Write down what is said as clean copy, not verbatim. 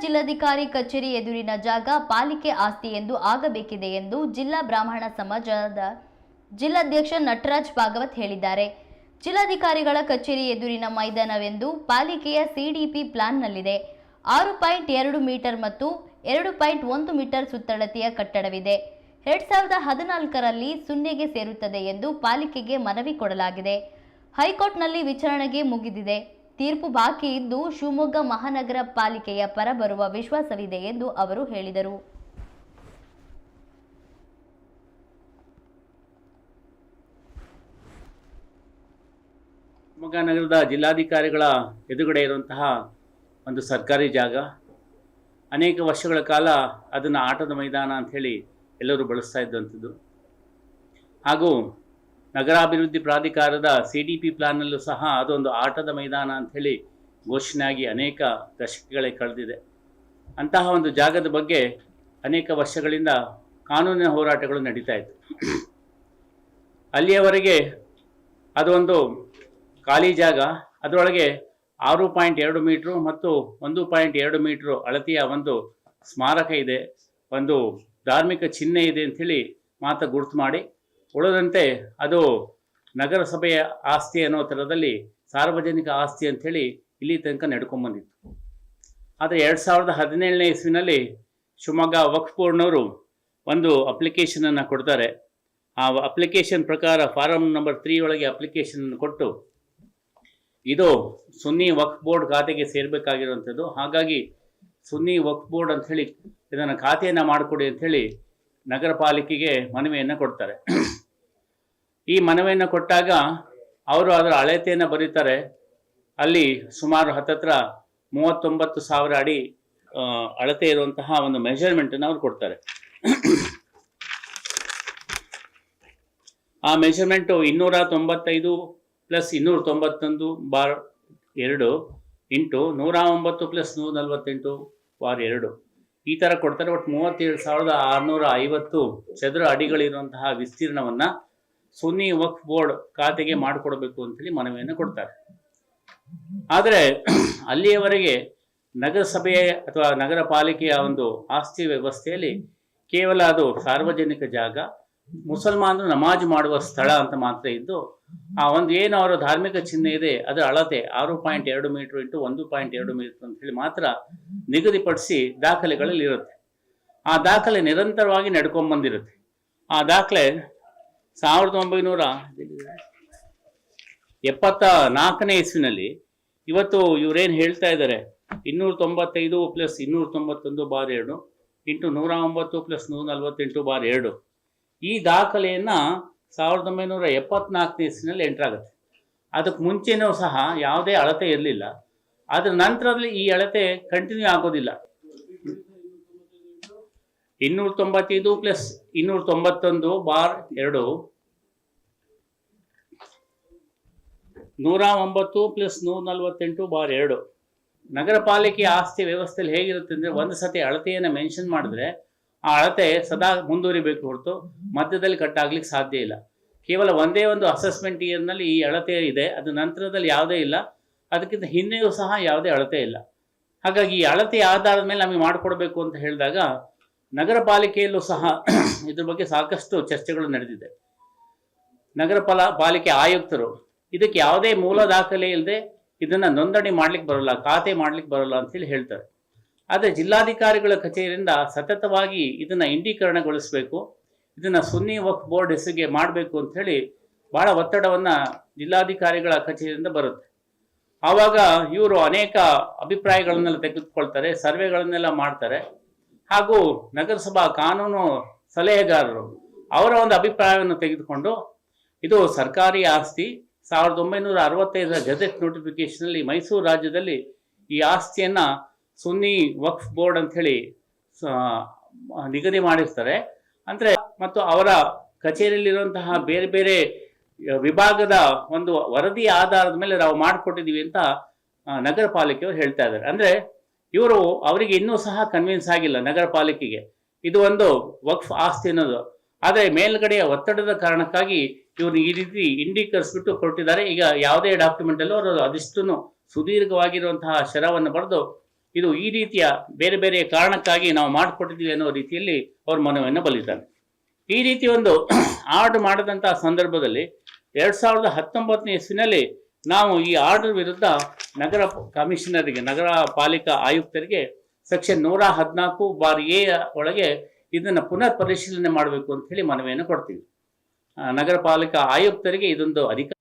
ಜಿಲ್ಲಾಧಿಕಾರಿ ಕಚೇರಿ ಎದುರಿನ ಜಾಗ ಪಾಲಿಕೆ ಆಸ್ತಿ ಎಂದು ಆಗಬೇಕಿದೆ ಎಂದು ಜಿಲ್ಲಾ ಬ್ರಾಹ್ಮಣ ಸಮಾಜದ ಜಿಲ್ಲಾಧ್ಯಕ್ಷ ನಟರಾಜ್ ಭಾಗವತ್ ಹೇಳಿದ್ದಾರೆ. ಜಿಲ್ಲಾಧಿಕಾರಿಗಳ ಕಚೇರಿ ಎದುರಿನ ಮೈದಾನವೆಂದು ಪಾಲಿಕೆಯ ಸಿಡಿಪಿ ಪ್ಲಾನ್ನಲ್ಲಿದೆ. 6.2 ಮೀಟರ್ ಮತ್ತು 2.1 ಮೀಟರ್ ಸುತ್ತಳತೆಯ ಕಟ್ಟಡವಿದೆ. 2014ರಲ್ಲಿ ಸುನ್ನೆಗೆ ಸೇರುತ್ತದೆ ಎಂದು ಪಾಲಿಕೆಗೆ ಮನವಿ ಕೊಡಲಾಗಿದೆ. ಹೈಕೋರ್ಟ್ನಲ್ಲಿ ವಿಚಾರಣೆಗೆ ಮುಗಿದಿದೆ. ತೀರ್ಪು ಬಾಕಿ ಇದ್ದು ಶಿವಮೊಗ್ಗ ಮಹಾನಗರ ಪಾಲಿಕೆಯ ಪರ ಬರುವ ವಿಶ್ವಾಸವಿದೆ ಎಂದು ಅವರು ಹೇಳಿದರು. ಶಿವಮೊಗ್ಗ ನಗರದ ಜಿಲ್ಲಾಧಿಕಾರಿಗಳ ಎದುರುಗಡೆ ಇರುವಂತಹ ಒಂದು ಸರ್ಕಾರಿ ಜಾಗ. ಅನೇಕ ವರ್ಷಗಳ ಕಾಲ ಅದನ್ನು ಆಟದ ಮೈದಾನ ಅಂಥೇಳಿ ಎಲ್ಲರೂ ಬಳಸ್ತಾ ಇದ್ದಂಥದ್ದು. ಹಾಗೂ ನಗರಾಭಿವೃದ್ಧಿ ಪ್ರಾಧಿಕಾರದ CDP ಪ್ಲಾನ್ನಲ್ಲೂ ಸಹ ಅದೊಂದು ಆಟದ ಮೈದಾನ ಅಂಥೇಳಿ ಘೋಷಣೆಯಾಗಿ ಅನೇಕ ದಶಕಗಳೇ ಕಳೆದಿದೆ. ಅಂತಹ ಒಂದು ಜಾಗದ ಬಗ್ಗೆ ಅನೇಕ ವರ್ಷಗಳಿಂದ ಕಾನೂನಿನ ಹೋರಾಟಗಳು ನಡೀತಾ ಇತ್ತು. ಅಲ್ಲಿಯವರೆಗೆ ಅದೊಂದು ಖಾಲಿ ಜಾಗ, ಅದರೊಳಗೆ 6.2 ಮೀಟ್ರು ಮತ್ತು 1.2 ಮೀಟ್ರು ಅಳತೆಯ ಒಂದು ಸ್ಮಾರಕ ಇದೆ, ಒಂದು ಧಾರ್ಮಿಕ ಚಿಹ್ನೆ ಇದೆ ಅಂಥೇಳಿ ಮಾತ್ರ ಗುರುತು ಮಾಡಿ, ಉಳಿದಂತೆ ಅದು ನಗರಸಭೆಯ ಆಸ್ತಿ ಅನ್ನೋ ಥರದಲ್ಲಿ ಸಾರ್ವಜನಿಕ ಆಸ್ತಿ ಅಂಥೇಳಿ ಇಲ್ಲಿ ತನಕ ನಡ್ಕೊಂಬಂದಿತ್ತು. ಆದರೆ 2017ನೇ ಇಸ್ವಿನಲ್ಲಿ ಶಿವಮೊಗ್ಗ ವಕ್ಫ್ ಬೋರ್ಡ್ನವರು ಒಂದು ಅಪ್ಲಿಕೇಶನನ್ನು ಕೊಡ್ತಾರೆ. ಆ ಅಪ್ಲಿಕೇಶನ್ ಪ್ರಕಾರ ಫಾರಂ ನಂಬರ್ 3 ಒಳಗೆ ಅಪ್ಲಿಕೇಶನನ್ನು ಕೊಟ್ಟು ಇದು ಸುನ್ನಿ ವಕ್ಫ್ ಬೋರ್ಡ್ ಖಾತೆಗೆ ಸೇರಬೇಕಾಗಿರುವಂಥದ್ದು, ಹಾಗಾಗಿ ಸುನ್ನಿ ವಕ್ಫ್ ಬೋರ್ಡ್ ಅಂಥೇಳಿ ಇದನ್ನು ಖಾತೆಯನ್ನು ಮಾಡಿಕೊಡಿ ಅಂಥೇಳಿ ನಗರ ಪಾಲಿಕೆಗೆ ಮನವಿಯನ್ನು ಕೊಡ್ತಾರೆ. ಈ ಮನವಿಯನ್ನು ಕೊಟ್ಟಾಗ ಅವರು ಅದರ ಅಳತೆಯನ್ನು ಬರೀತಾರೆ. ಅಲ್ಲಿ ಸುಮಾರು ಹತ್ತತ್ರ 39,000 ಅಡಿ ಅಳತೆ ಇರುವಂತಹ ಒಂದು ಮೆಷರ್ಮೆಂಟನ್ನು ಅವ್ರು ಕೊಡ್ತಾರೆ. ಆ ಮೆಷರ್ಮೆಂಟು 295 + 291/2 ಇಂಟು 109 + 148/2 ಈ ಥರ ಕೊಡ್ತಾರೆ. ಒಟ್ಟು 37,650 ಚದರ ಅಡಿಗಳಿರುವಂತಹ ವಿಸ್ತೀರ್ಣವನ್ನು ಸುನ್ನಿ ವಕ್ಫ್ ಬೋರ್ಡ್ ಖಾತೆಗೆ ಮಾಡಿಕೊಡ್ಬೇಕು ಅಂತೇಳಿ ಮನವಿಯನ್ನು ಕೊಡ್ತಾರೆ. ಆದರೆ ಅಲ್ಲಿಯವರೆಗೆ ನಗರಸಭೆ ಅಥವಾ ನಗರ ಪಾಲಿಕೆಯ ಒಂದು ಆಸ್ತಿ ವ್ಯವಸ್ಥೆಯಲ್ಲಿ ಕೇವಲ ಅದು ಸಾರ್ವಜನಿಕ ಜಾಗ, ಮುಸಲ್ಮಾನರು ನಮಾಜ್ ಮಾಡುವ ಸ್ಥಳ ಅಂತ ಮಾತ್ರ ಇದ್ದು, ಆ ಒಂದು ಏನು ಅವರ ಧಾರ್ಮಿಕ ಚಿಹ್ನೆ ಇದೆ ಅದರ ಅಳತೆ 6.2 ಮೀಟರ್ ಇಂಟು 1.2 ಮೀಟರ್ ಅಂತ ಹೇಳಿ ಮಾತ್ರ ನಿಗದಿಪಡಿಸಿ ದಾಖಲೆಗಳಲ್ಲಿ ಇರುತ್ತೆ. ಆ ದಾಖಲೆ ನಿರಂತರವಾಗಿ ನಡ್ಕೊಂಡ್ಬಂದಿರುತ್ತೆ. ಆ ದಾಖಲೆ 1974ನೇ ಇಸ್ವಿನಲ್ಲಿ ಇವತ್ತು ಇವರೇನು ಹೇಳ್ತಾ ಇದ್ದಾರೆ 295 + 291/2 ಇಂಟು 109 + 148/2 ಈ ದಾಖಲೆಯನ್ನು 1974ನೇ ಇಸ್ವಿನಲ್ಲಿ ಎಂಟ್ರಾಗುತ್ತೆ. ಅದಕ್ಕೆ ಮುಂಚೆನೂ ಸಹ ಯಾವುದೇ ಅಳತೆ ಇರಲಿಲ್ಲ. ಅದರ ನಂತರದಲ್ಲಿ ಈ ಅಳತೆ ಕಂಟಿನ್ಯೂ ಆಗೋದಿಲ್ಲ. 295 + 291/2 109 + 148/2 ನಗರ ಪಾಲಿಕೆ ಆಸ್ತಿ ವ್ಯವಸ್ಥೆಯಲ್ಲಿ ಹೇಗಿರುತ್ತೆ ಅಂದರೆ, ಒಂದು ಸತಿ ಅಳತೆಯನ್ನು ಮೆನ್ಷನ್ ಮಾಡಿದ್ರೆ ಆ ಅಳತೆ ಸದಾ ಮುಂದುವರಿಬೇಕು ಹೊರತು ಮಧ್ಯದಲ್ಲಿ ಕಟ್ಟಾಗ್ಲಿಕ್ಕೆ ಸಾಧ್ಯ ಇಲ್ಲ. ಕೇವಲ ಒಂದೇ ಒಂದು ಅಸೆಸ್ಮೆಂಟ್ ಇಯರ್ನಲ್ಲಿ ಈ ಅಳತೆ ಇದೆ, ಅದು ನಂತರದಲ್ಲಿ ಯಾವುದೇ ಇಲ್ಲ, ಅದಕ್ಕಿಂತ ಹಿಂದೆಯೂ ಸಹ ಯಾವುದೇ ಅಳತೆ ಇಲ್ಲ. ಹಾಗಾಗಿ ಈ ಅಳತೆಯ ಆಧಾರದ ಮೇಲೆ ನಮಗೆ ಮಾಡಿಕೊಡ್ಬೇಕು ಅಂತ ಹೇಳಿದಾಗ ನಗರ ಪಾಲಿಕೆಯಲ್ಲೂ ಸಹ ಇದ್ರ ಬಗ್ಗೆ ಸಾಕಷ್ಟು ಚರ್ಚೆಗಳು ನಡೆದಿದೆ. ನಗರ ಪಾಲಿಕೆ ಆಯುಕ್ತರು ಇದಕ್ಕೆ ಯಾವುದೇ ಮೂಲ ದಾಖಲೆ ಇಲ್ಲದೆ ಇದನ್ನು ನೋಂದಣಿ ಮಾಡ್ಲಿಕ್ಕೆ ಬರೋಲ್ಲ, ಖಾತೆ ಮಾಡ್ಲಿಕ್ಕೆ ಬರೋಲ್ಲ ಅಂತೇಳಿ ಹೇಳ್ತಾರೆ. ಆದರೆ ಜಿಲ್ಲಾಧಿಕಾರಿಗಳ ಕಚೇರಿಯಿಂದ ಸತತವಾಗಿ ಇದನ್ನು ಇಂಡೀಕರಣಗೊಳಿಸಬೇಕು, ಇದನ್ನು ಸುನ್ನಿ ವಕ್ಫ್ ಬೋರ್ಡ್ ಹೆಸರಿಗೆ ಮಾಡಬೇಕು ಅಂಥೇಳಿ ಭಾಳ ಒತ್ತಡವನ್ನು ಜಿಲ್ಲಾಧಿಕಾರಿಗಳ ಕಚೇರಿಯಿಂದ ಬರುತ್ತೆ. ಆವಾಗ ಇವರು ಅನೇಕ ಅಭಿಪ್ರಾಯಗಳನ್ನೆಲ್ಲ ತೆಗೆದುಕೊಳ್ತಾರೆ, ಸರ್ವೆಗಳನ್ನೆಲ್ಲ ಮಾಡ್ತಾರೆ. ಹಾಗೂ ನಗರಸಭಾ ಕಾನೂನು ಸಲಹೆಗಾರರು ಅವರ ಒಂದು ಅಭಿಪ್ರಾಯವನ್ನು ತೆಗೆದುಕೊಂಡು ಇದು ಸರ್ಕಾರಿ ಆಸ್ತಿ, 1965ರ ಗೆಜೆಟ್ ನೋಟಿಫಿಕೇಶನಲ್ಲಿ ಮೈಸೂರು ರಾಜ್ಯದಲ್ಲಿ ಈ ಆಸ್ತಿಯನ್ನು ಸುನ್ನಿ ವಕ್ಫ್ ಬೋರ್ಡ್ ಅಂಥೇಳಿ ನಿಗದಿ ಮಾಡಿರ್ತಾರೆ. ಅಂದರೆ ಮತ್ತು ಅವರ ಕಚೇರಿಯಲ್ಲಿರುವಂತಹ ಬೇರೆ ಬೇರೆ ವಿಭಾಗದ ಒಂದು ವರದಿಯ ಆಧಾರದ ಮೇಲೆ ನಾವು ಮಾಡಿಕೊಟ್ಟಿದ್ದೀವಿ ಅಂತ ನಗರ ಪಾಲಿಕೆಯವರು ಹೇಳ್ತಾ ಇದ್ದಾರೆ. ಅಂದರೆ ಇವರು ಅವರಿಗೆ ಇನ್ನೂ ಸಹ ಕನ್ವಿನ್ಸ್ ಆಗಿಲ್ಲ ನಗರ ಪಾಲಿಕೆಗೆ ಇದು ಒಂದು ವಕ್ಫ್ ಆಸ್ತಿ ಅನ್ನೋದು. ಆದರೆ ಮೇಲ್ಗಡೆಯ ಒತ್ತಡದ ಕಾರಣಕ್ಕಾಗಿ ಇವರು ಈ ರೀತಿ ಇಂಡೀಕರಿಸ್ಬಿಟ್ಟು ಕೊಟ್ಟಿದ್ದಾರೆ. ಈಗ ಯಾವುದೇ ಡಾಕ್ಯುಮೆಂಟಲ್ಲೂ ಅವರು ಅದಿಷ್ಟು ಸುದೀರ್ಘವಾಗಿರುವಂತಹ ಶರವನ್ನು ಬರೆದು ಇದು ಈ ರೀತಿಯ ಬೇರೆ ಬೇರೆ ಕಾರಣಕ್ಕಾಗಿ ನಾವು ಮಾಡಿಕೊಟ್ಟಿದ್ದೀವಿ ಅನ್ನೋ ರೀತಿಯಲ್ಲಿ ಅವ್ರ ಮನವಿಯನ್ನು ಬಲ್ಲಿದ್ದಾರೆ. ಈ ರೀತಿ ಒಂದು ಆರ್ಡರ್ ಮಾಡಿದಂತಹ ಸಂದರ್ಭದಲ್ಲಿ 2019ನೇ ಇಸ್ವಿನಲ್ಲಿ ನಾವು ಈ ಆರ್ಡರ್ ವಿರುದ್ಧ ನಗರ ಕಮಿಷನರಿಗೆ, ನಗರ ಪಾಲಿಕಾ ಆಯುಕ್ತರಿಗೆ ಸೆಕ್ಷನ್ 114(a) ಒಳಗೆ ಇದನ್ನು ಪುನರ್ ಪರಿಶೀಲನೆ ಮಾಡಬೇಕು ಅಂತ ಹೇಳಿ ಮನವಿಯನ್ನು ಕೊಡ್ತೀವಿ. ನಗರ ಪಾಲಿಕಾ ಆಯುಕ್ತರಿಗೆ ಇದೊಂದು ಅಧಿಕಾರ